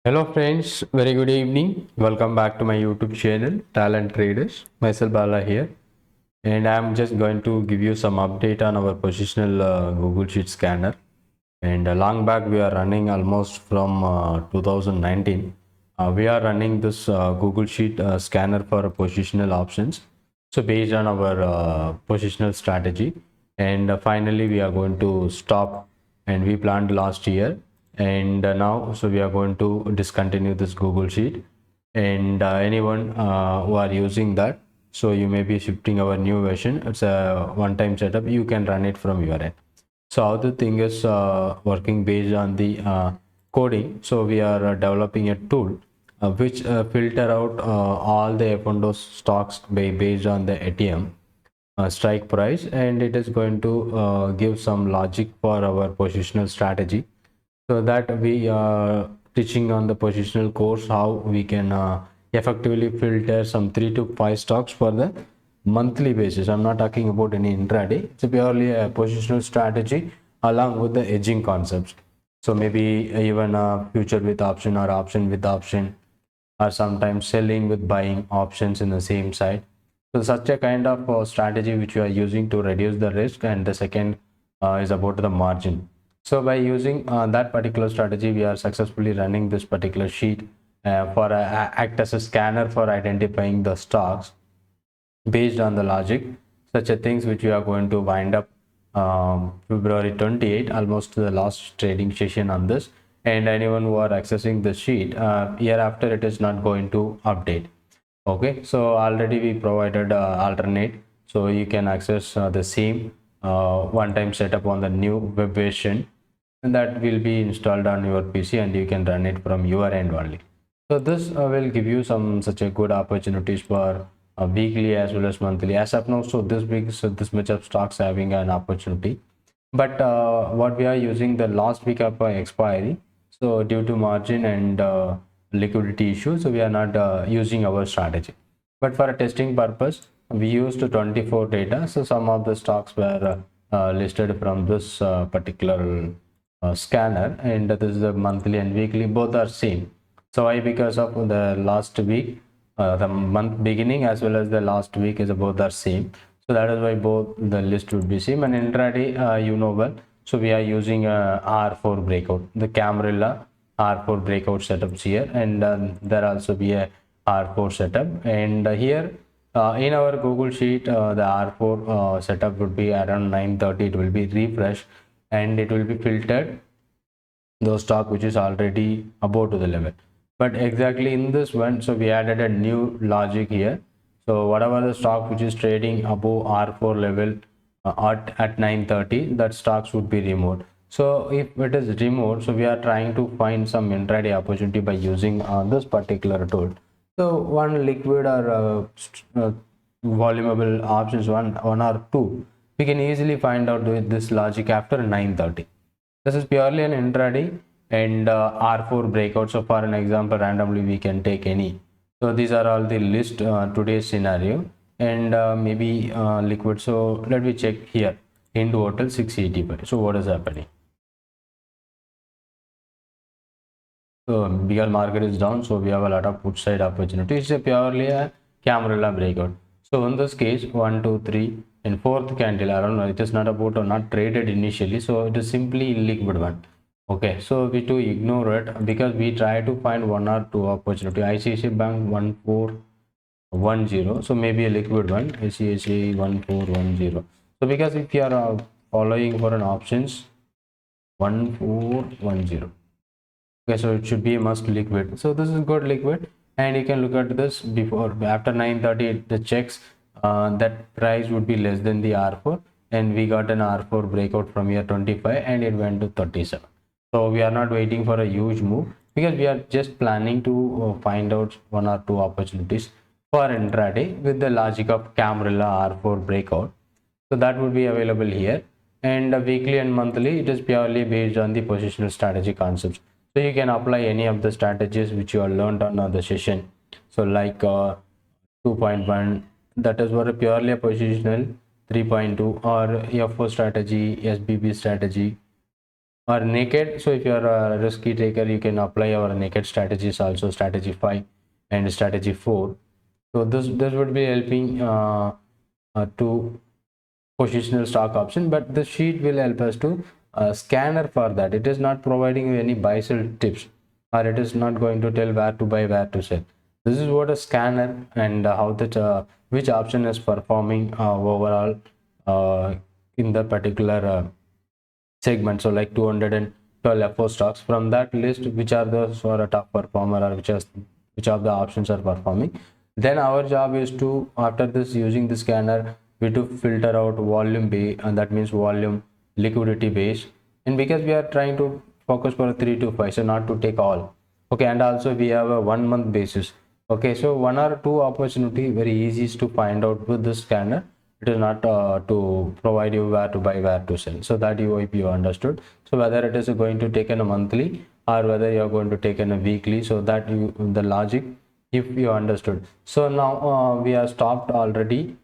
Hello friends, very good evening. Welcome back to my YouTube channel, Talent Traders. Myself Bala here, and I'm just going to give you some update on our positional Google Sheet scanner. And long back, we are running almost from 2019. We are running this Google Sheet scanner for positional options. So based on our positional strategy, and finally we are going to stop. And we planned last year, and now so we are going to discontinue this Google Sheet. And anyone who are using that, so you may be shifting our new version. It's a one-time setup. You can run it from your end. So how the thing is working based on the coding. So we are developing a tool which filter out all the F&O stocks based on the ATM strike price, and it is going to give some logic for our positional strategy, so that we are teaching on the positional course how we can effectively filter some 3 to 5 stocks for the monthly basis. I'm not talking about any intraday. It's purely a positional strategy along with the hedging concepts. So maybe even a future with option or option with option, or sometimes selling with buying options in the same side. So such a kind of strategy which you are using to reduce the risk. And the second is about the margin. So by using that particular strategy, we are successfully running this particular sheet for act as a scanner for identifying the stocks based on the logic. Such a things which we are going to wind up February 28, almost the last trading session on this. And anyone who are accessing the sheet year after, it is not going to update. Okay, so already we provided alternate, so you can access the same one-time setup on the new web version, and that will be installed on your PC and you can run it from your end only. So this will give you some such a good opportunities for weekly as well as monthly. As of now, so this week, so this much of stocks having an opportunity, but what we are using the last week of expiry, so due to margin and liquidity issues, so we are not using our strategy. But for a testing purpose, we used 24 data. So some of the stocks were listed from this particular scanner, and this is the monthly and weekly, both are same. So why? Because of the last week, the month beginning as well as the last week is both are same. So that is why both the list would be same. And intraday, you know well, so we are using R4 breakout, the Camarilla R4 breakout setups here, and there also be a R4 setup. And here in our Google Sheet, the R4 setup would be around 9:30. It will be refreshed and it will be filtered those stock which is already above to the level. But exactly in this one, so we added a new logic here. So whatever the stock which is trading above R4 level at 9:30, that stocks would be removed. So if it is removed, so we are trying to find some intraday opportunity by using this particular tool. So one liquid or volumeable options, one or two, we can easily find out with this logic after 9:30. This is purely an intraday and R4 breakout. So for an example, randomly we can take any. So these are all the list today's scenario, and maybe liquid. So let me check here into hotel 685. So what is happening? So BL market is down, so we have a lot of put side opportunity. It's a purely a Camarilla breakout. So in this case, 1, 2, 3, and fourth candle, I don't know, it is not about or not traded initially, so it is simply illiquid one. Okay, so we to ignore it because we try to find one or two opportunity. ICICI Bank 1410, so maybe a liquid one. ICICI 1410. So because if you are following for an options 1410. Okay, so it should be a must liquid. So this is good liquid, and you can look at this before after 9:30 the checks that price would be less than the R4, and we got an R4 breakout from here 25 and it went to 37. So we are not waiting for a huge move because we are just planning to find out one or two opportunities for intraday with the logic of Camarilla R4 breakout. So that would be available here, and weekly and monthly it is purely based on the positional strategy concepts. So you can apply any of the strategies which you have learned on the session. So like 2.1, that is what a purely a positional, 3.2 or F4 strategy, SBB strategy, or naked. So if you are a risky taker, you can apply our naked strategies also, strategy 5 and strategy 4. So this would be helping to positional stock option, but the sheet will help us to scanner for that. It is not providing you any buy sell tips, or it is not going to tell where to buy, where to sell. This is what a scanner, and how that which option is performing overall in the particular segment. So like 212 FO stocks, from that list which are the sort of top performer, or which of the options are performing. Then our job is to, after this, using the scanner, we to filter out volume based, and that means volume, liquidity based. And because we are trying to focus for 3 to 5, so not to take all. Okay, and also we have a 1 month basis. Okay, so 1 or 2 opportunity very easy to find out with this scanner. It is not to provide you where to buy, where to sell. So that you, if you understood, so whether it is going to take in a monthly, or whether you are going to take in a weekly, so that you, the logic, if you understood. So now we have stopped already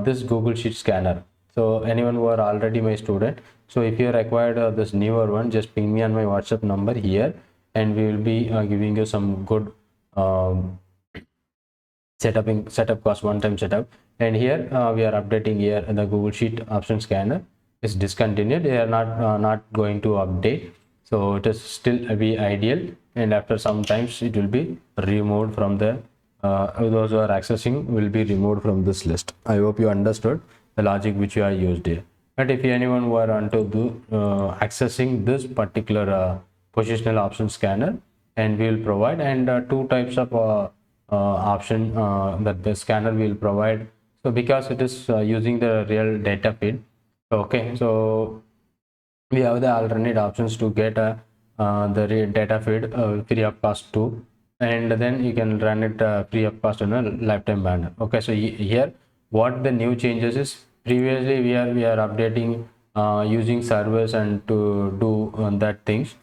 this Google Sheet scanner. So anyone who are already my student, so if you required this newer one, just ping me on my WhatsApp number here, and we will be giving you some good setup cost, one-time setup. And here we are updating here the Google Sheet option scanner is discontinued. They are not going to update, so it is still be ideal, and after some times it will be removed from the those who are accessing will be removed from this list. I hope you understood the logic which you are used here. But if anyone who are onto the accessing this particular positional option scanner, and we will provide, and 2 types of option that the scanner will provide. So because it is using the real data feed, okay, so we have the alternate options to get the data feed free of cost too, and then you can run it free of cost in a lifetime manner. Okay, so here what the new changes is, previously we are updating using servers and to do that things,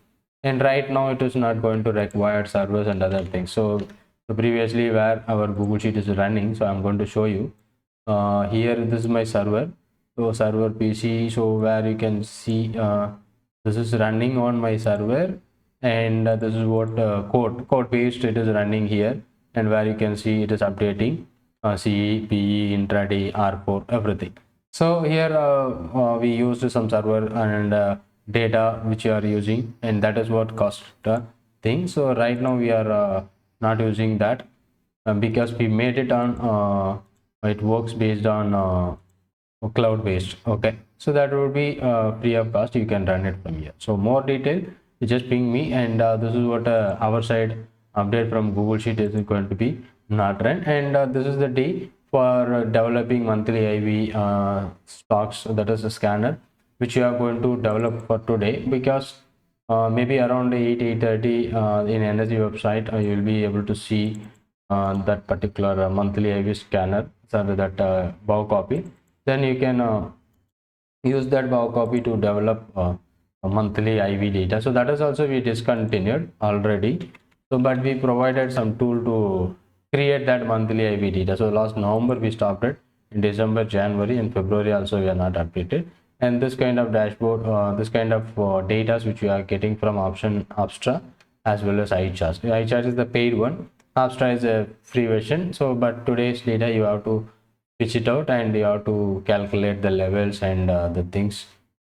and right now it is not going to require servers and other things. So previously where our Google Sheet is running, so I'm going to show you here. This is my server, so server PC. So where you can see this is running on my server, and this is what code based it is running here, and where you can see it is updating CE, PE, intraday, R4, everything. So here we used some server and data which you are using, and that is what cost thing. So right now we are not using that because we made it on it works based on cloud based. Okay, so that would be free of cost. You can run it from here. So more detail, you just ping me, and this is what our side update from Google Sheet is going to be not run. And this is the day for developing monthly IV stocks, that is a scanner which you are going to develop for today, because maybe around 8:30 in energy website you will be able to see that particular monthly IV scanner, so that bow copy. Then you can use that bow copy to develop a monthly IV data. So that is also we discontinued already. So but we provided some tool to create that monthly IV data. So last November we stopped it. In December, January, and February also we are not updated. And this kind of dashboard, this kind of data which we are getting from option Abstra as well as iChart. iChart is the paid one. Abstra is a free version. So but today's data you have to pitch it out, and you have to calculate the levels and the things,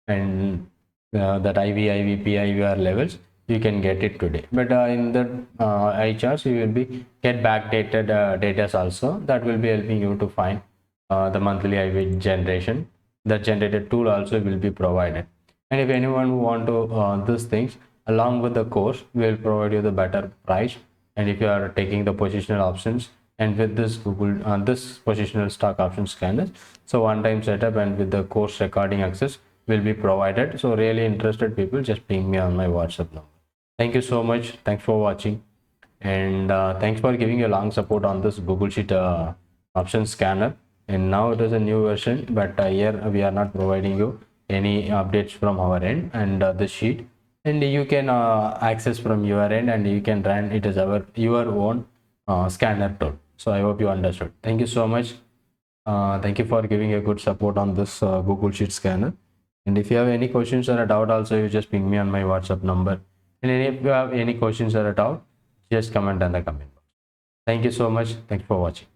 and that IV, PIVR levels you can get it today. But in the iCharts you will be get backdated data also, that will be helping you to find the monthly IV generation. The generated tool also will be provided. And if anyone who want to these things along with the course, we will provide you the better price. And if you are taking the positional options, and with this Google this positional stock option scanners, so one-time setup and with the course recording access will be provided. So really interested people, just ping me on my WhatsApp number. Thank you so much. Thanks for watching, and thanks for giving your long support on this Google Sheet option scanner. And now it is a new version, but here we are not providing you any updates from our end, and the sheet, and you can access from your end, and you can run it as your own scanner tool. So I hope you understood. Thank you so much. Thank you for giving a good support on this Google Sheet scanner. And if you have any questions or a doubt also, you just ping me on my WhatsApp number. And if you have any questions or a doubt, just comment on the comment box. Thank you so much. Thank you for watching.